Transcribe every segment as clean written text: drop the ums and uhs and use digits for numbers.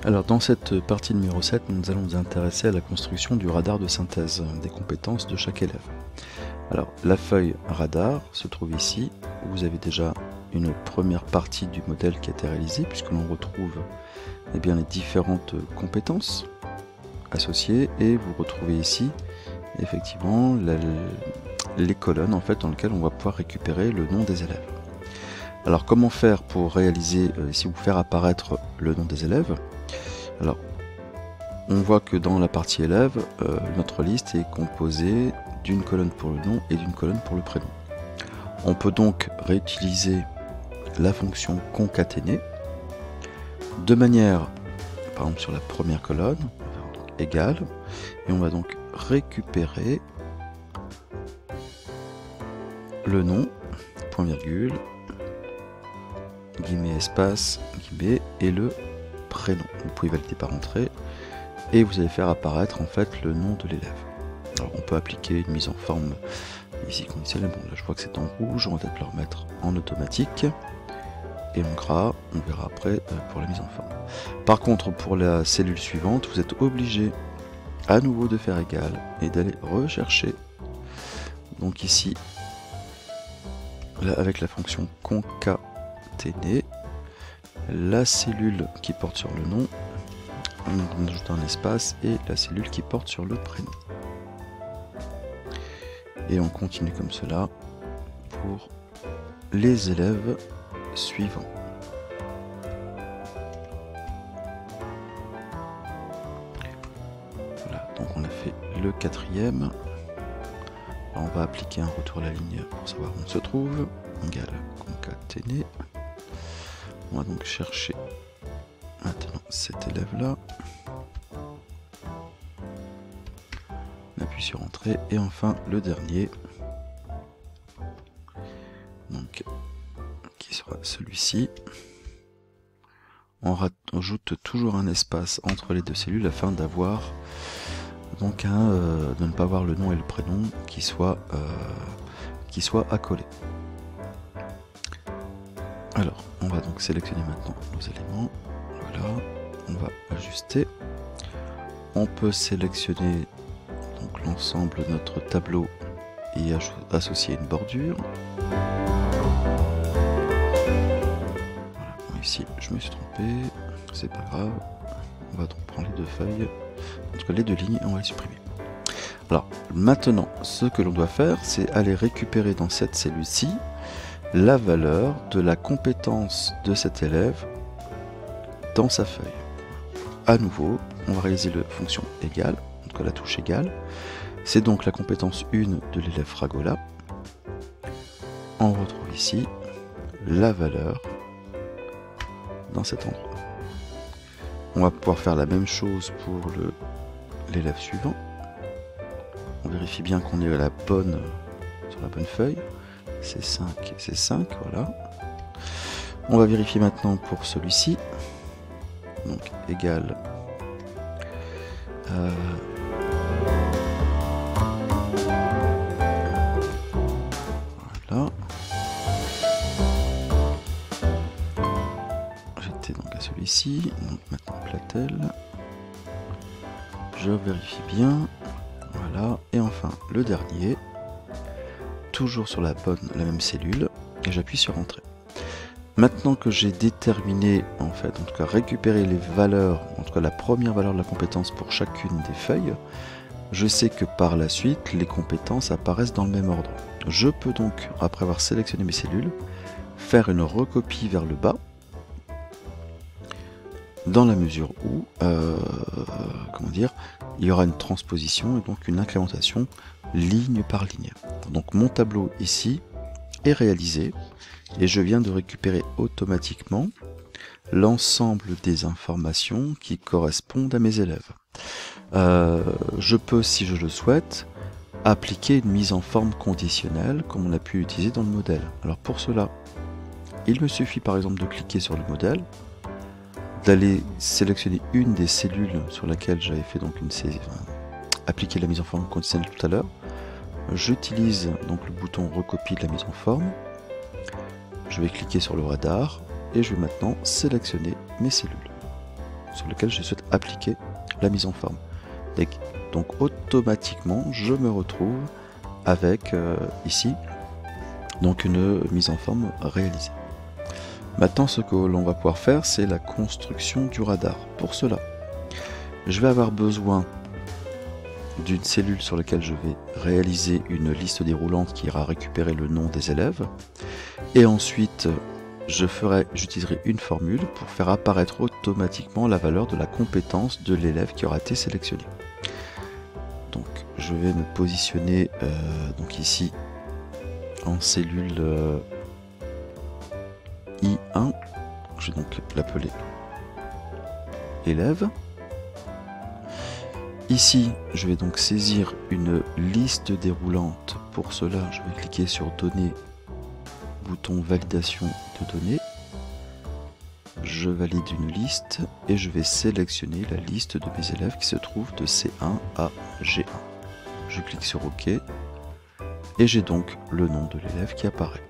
Alors dans cette partie numéro 7, nous allons nous intéresser à la construction du radar de synthèse, des compétences de chaque élève. Alors la feuille radar se trouve ici, où vous avez déjà une première partie du modèle qui a été réalisée, puisque l'on retrouve les différentes compétences associées, et vous retrouvez ici effectivement les colonnes en fait, dans lesquelles on va pouvoir récupérer le nom des élèves. Alors comment faire pour réaliser, ici vous faire apparaître le nom des élèves? Alors on voit que dans la partie élève, notre liste est composée d'une colonne pour le nom et d'une colonne pour le prénom. On peut donc réutiliser la fonction concaténer de manière, par exemple sur la première colonne, égale, et on va donc récupérer le nom, point virgule, guillemets espace, guillemets, et le prénom. Vous pouvez valider par entrée, et vous allez faire apparaître en fait le nom de l'élève. Alors on peut appliquer une mise en forme ici conditionnelle. Bon là je vois que c'est en rouge, on va peut-être le remettre en automatique et en gras, on verra après pour la mise en forme. Par contre pour la cellule suivante, vous êtes obligé à nouveau de faire égal et d'aller rechercher, donc ici là, avec la fonction concaténer, la cellule qui porte sur le nom, on ajoute un espace, et la cellule qui porte sur le prénom. Et on continue comme cela pour les élèves suivants. Voilà, donc on a fait le quatrième. Alors on va appliquer un retour à la ligne pour savoir où on se trouve. Égal concaténer. On va donc chercher maintenant cet élève là. On appuie sur entrée, et enfin le dernier, donc qui sera celui-ci. On rajoute toujours un espace entre les deux cellules afin d'avoir donc de ne pas avoir le nom et le prénom qui soient accolés. Alors on va donc sélectionner maintenant nos éléments. Voilà, on va ajuster. On peut sélectionner donc l'ensemble de notre tableau et associer une bordure. Voilà, bon, ici je me suis trompé, c'est pas grave. On va donc prendre les deux feuilles, en tout cas les deux lignes, et on va les supprimer. Alors maintenant, ce que l'on doit faire, c'est aller récupérer dans cette cellule-ci la valeur de la compétence de cet élève dans sa feuille. À nouveau, on va réaliser la fonction égale, en tout cas la touche égale. C'est donc la compétence 1 de l'élève Fragola. On retrouve ici la valeur dans cet endroit. On va pouvoir faire la même chose pour l'élève suivant. On vérifie bien qu'on est à la bonne, sur la bonne feuille. C'est 5, c'est 5, voilà. On va vérifier maintenant pour celui-ci. Donc égal. Voilà. J'étais donc à celui-ci. Donc maintenant Platel. Je vérifie bien. Voilà. Et enfin le dernier. Toujours sur la même cellule, et j'appuie sur entrée. Maintenant que j'ai déterminé, en fait, en tout cas récupéré les valeurs, en tout cas la première valeur de la compétence pour chacune des feuilles, je sais que par la suite les compétences apparaissent dans le même ordre. Je peux donc, après avoir sélectionné mes cellules, faire une recopie vers le bas, dans la mesure où comment dire, il y aura une transposition et donc une incrémentation ligne par ligne. Donc mon tableau ici est réalisé et je viens de récupérer automatiquement l'ensemble des informations qui correspondent à mes élèves. Je peux, si je le souhaite, appliquer une mise en forme conditionnelle comme on a pu l'utiliser dans le modèle. Alors pour cela, il me suffit par exemple de cliquer sur le modèle, d'aller sélectionner une des cellules sur laquelle j'avais fait donc appliquer la mise en forme conditionnelle tout à l'heure. J'utilise donc le bouton recopie de la mise en forme. Je vais cliquer sur le radar et je vais maintenant sélectionner mes cellules. sur lequel je souhaite appliquer la mise en forme. Donc automatiquement, je me retrouve avec ici donc une mise en forme réalisée. Maintenant, ce que l'on va pouvoir faire, c'est la construction du radar. Pour cela, je vais avoir besoin d'une cellule sur laquelle je vais réaliser une liste déroulante qui ira récupérer le nom des élèves. Et ensuite, j'utiliserai une formule pour faire apparaître automatiquement la valeur de la compétence de l'élève qui aura été sélectionné. Donc, je vais me positionner donc ici en cellule I1. Je vais donc l'appeler élève. Ici, je vais donc saisir une liste déroulante. Pour cela, je vais cliquer sur Données, bouton Validation de données. Je valide une liste et je vais sélectionner la liste de mes élèves qui se trouve de C1 à G1. Je clique sur OK et j'ai donc le nom de l'élève qui apparaît.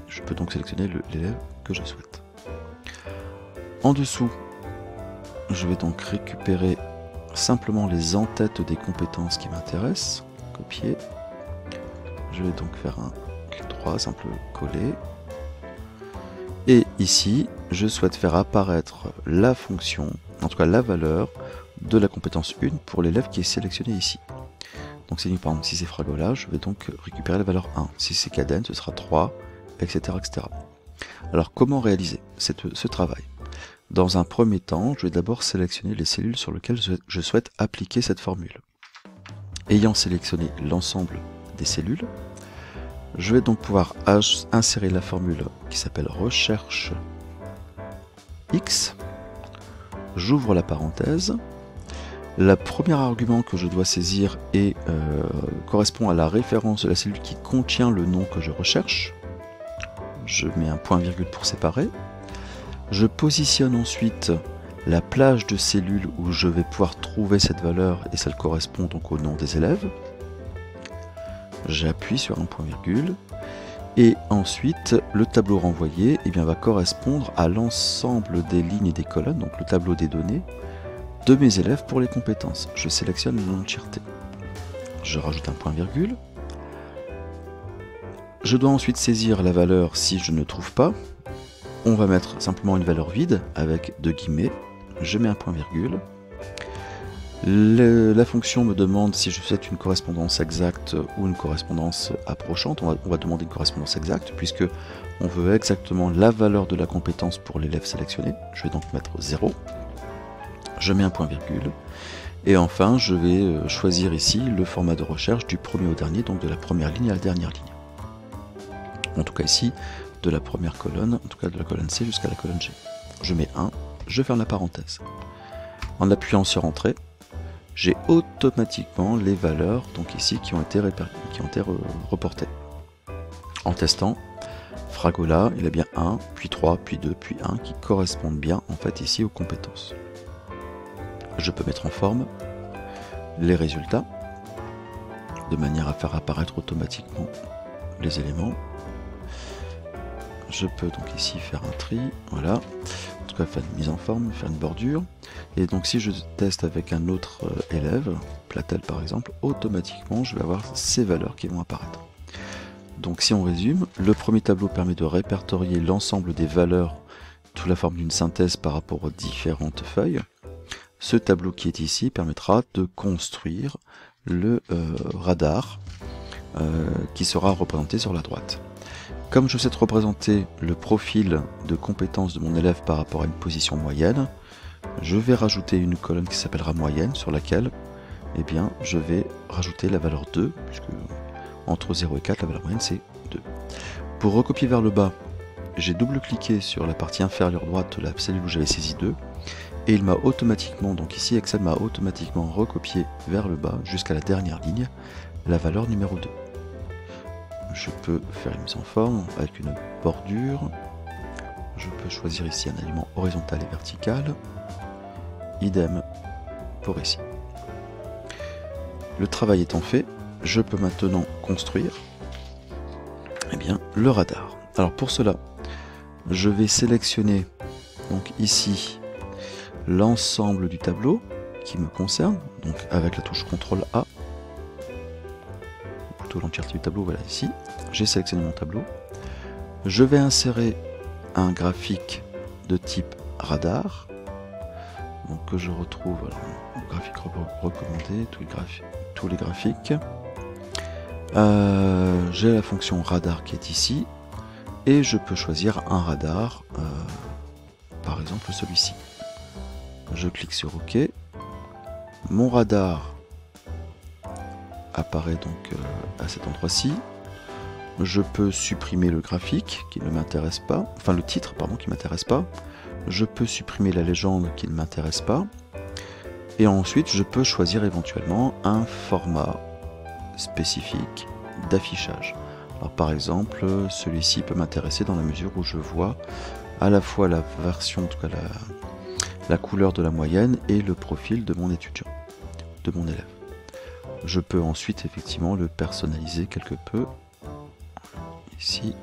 Je peux donc sélectionner l'élève que je souhaite. En dessous, je vais donc récupérer simplement les en-têtes des compétences qui m'intéressent. Copier. Je vais donc faire un clic droit, simple coller. Et ici, je souhaite faire apparaître la fonction, en tout cas la valeur de la compétence 1 pour l'élève qui est sélectionné ici. Donc par exemple, si c'est Fragola, je vais donc récupérer la valeur 1. Si c'est Caden, ce sera 3, etc. etc. Alors comment réaliser ce travail? Dans un premier temps, je vais d'abord sélectionner les cellules sur lesquelles je souhaite appliquer cette formule. Ayant sélectionné l'ensemble des cellules, je vais donc pouvoir insérer la formule qui s'appelle recherche X. J'ouvre la parenthèse. Le premier argument que je dois saisir correspond à la référence de la cellule qui contient le nom que je recherche. Je mets un point-virgule pour séparer. Je positionne ensuite la plage de cellules où je vais pouvoir trouver cette valeur et celle correspond donc au nom des élèves. J'appuie sur un point-virgule et ensuite le tableau renvoyé va correspondre à l'ensemble des lignes et des colonnes, donc le tableau des données de mes élèves pour les compétences. Je sélectionne l'entièreté. Je rajoute un point-virgule. Je dois ensuite saisir la valeur si je ne trouve pas. On va mettre simplement une valeur vide avec deux guillemets. Je mets un point-virgule. La fonction me demande si je souhaite une correspondance exacte ou une correspondance approchante. On va demander une correspondance exacte puisque on veut exactement la valeur de la compétence pour l'élève sélectionné. Je vais donc mettre 0. Je mets un point-virgule. Et enfin, je vais choisir ici le format de recherche du premier au dernier, donc de la première ligne à la dernière ligne. En tout cas ici, de la première colonne, en tout cas de la colonne C jusqu'à la colonne G. Je mets 1, je ferme la parenthèse. En appuyant sur Entrée, j'ai automatiquement les valeurs donc ici qui ont été reportées. En testant, Fragola, il a bien 1, puis 3, puis 2, puis 1 qui correspondent bien en fait ici aux compétences. Je peux mettre en forme les résultats de manière à faire apparaître automatiquement les éléments. Je peux donc ici faire un tri, voilà, en tout cas faire une mise en forme, faire une bordure, et donc si je teste avec un autre élève, Platel par exemple, automatiquement je vais avoir ces valeurs qui vont apparaître. Donc si on résume, le premier tableau permet de répertorier l'ensemble des valeurs sous la forme d'une synthèse par rapport aux différentes feuilles. Ce tableau qui est ici permettra de construire le radar qui sera représenté sur la droite. Comme je souhaite représenter le profil de compétences de mon élève par rapport à une position moyenne, je vais rajouter une colonne qui s'appellera moyenne sur laquelle je vais rajouter la valeur 2, puisque entre 0 et 4, la valeur moyenne c'est 2. Pour recopier vers le bas, j'ai double-cliqué sur la partie inférieure droite de la cellule où j'avais saisi 2, et il m'a automatiquement, donc ici Excel m'a automatiquement recopié vers le bas jusqu'à la dernière ligne, la valeur numéro 2. Je peux faire une mise en forme avec une bordure. Je peux choisir ici un alignement horizontal et vertical. Idem pour ici. Le travail étant fait, je peux maintenant construire le radar. Alors pour cela, je vais sélectionner donc ici l'ensemble du tableau qui me concerne, donc avec la touche CTRL A, ou plutôt l'entièreté du tableau, voilà ici, j'ai sélectionné mon tableau. Je vais insérer un graphique de type radar, donc que je retrouve, alors, graphique recommandé, tous les graphiques. J'ai la fonction radar qui est ici, et je peux choisir un radar, par exemple celui-ci. Je clique sur OK. Mon radar apparaît donc à cet endroit-ci. Je peux supprimer le graphique qui ne m'intéresse pas, enfin le titre pardon qui ne m'intéresse pas. Je peux supprimer la légende qui ne m'intéresse pas. Et ensuite je peux choisir éventuellement un format spécifique d'affichage. Alors par exemple celui-ci peut m'intéresser dans la mesure où je vois à la fois la version, en tout cas la couleur de la moyenne et le profil de mon étudiant, de mon élève. Je peux ensuite effectivement le personnaliser quelque peu. Ici,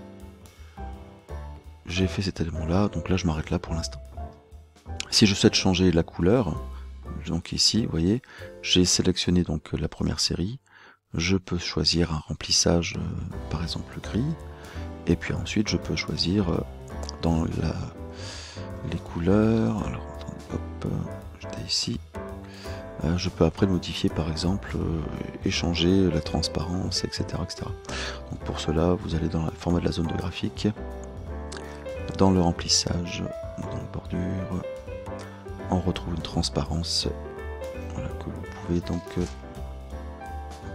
j'ai fait cet élément là, donc là je m'arrête là pour l'instant. Si je souhaite changer la couleur, donc ici, vous voyez, j'ai sélectionné donc la première série. Je peux choisir un remplissage, par exemple gris, et puis ensuite je peux choisir dans les couleurs. Alors, hop, j'étais ici. Je peux après modifier par exemple, échanger la transparence, etc., etc. Donc pour cela, vous allez dans le format de la zone de graphique, dans le remplissage, dans la bordure, on retrouve une transparence, voilà, que vous pouvez donc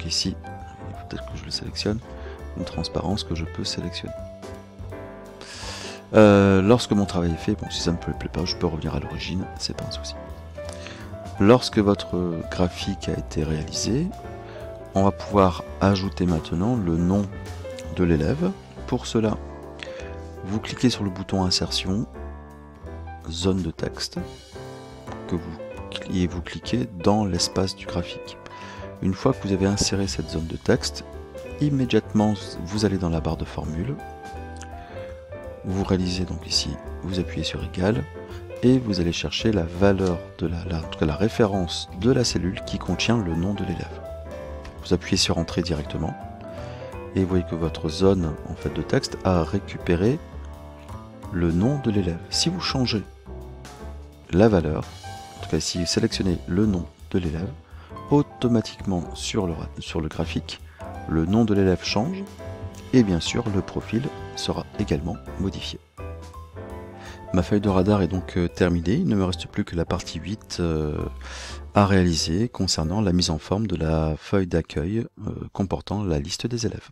ici, il faut peut-être que je le sélectionne, une transparence que je peux sélectionner. Lorsque mon travail est fait, bon, si ça ne me plaît pas, je peux revenir à l'origine, c'est pas un souci. Lorsque votre graphique a été réalisé, on va pouvoir ajouter maintenant le nom de l'élève. Pour cela, vous cliquez sur le bouton insertion, zone de texte, et vous cliquez dans l'espace du graphique. Une fois que vous avez inséré cette zone de texte, immédiatement vous allez dans la barre de formule, vous réalisez donc ici, vous appuyez sur égal, et vous allez chercher la valeur de en tout cas la référence de la cellule qui contient le nom de l'élève. Vous appuyez sur entrée directement, et vous voyez que votre zone en fait de texte a récupéré le nom de l'élève. Si vous changez la valeur, en tout cas si vous sélectionnez le nom de l'élève, automatiquement sur le graphique, le nom de l'élève change, et bien sûr le profil sera également modifié. Ma feuille de radar est donc terminée, il ne me reste plus que la partie 8 à réaliser concernant la mise en forme de la feuille d'accueil comportant la liste des élèves.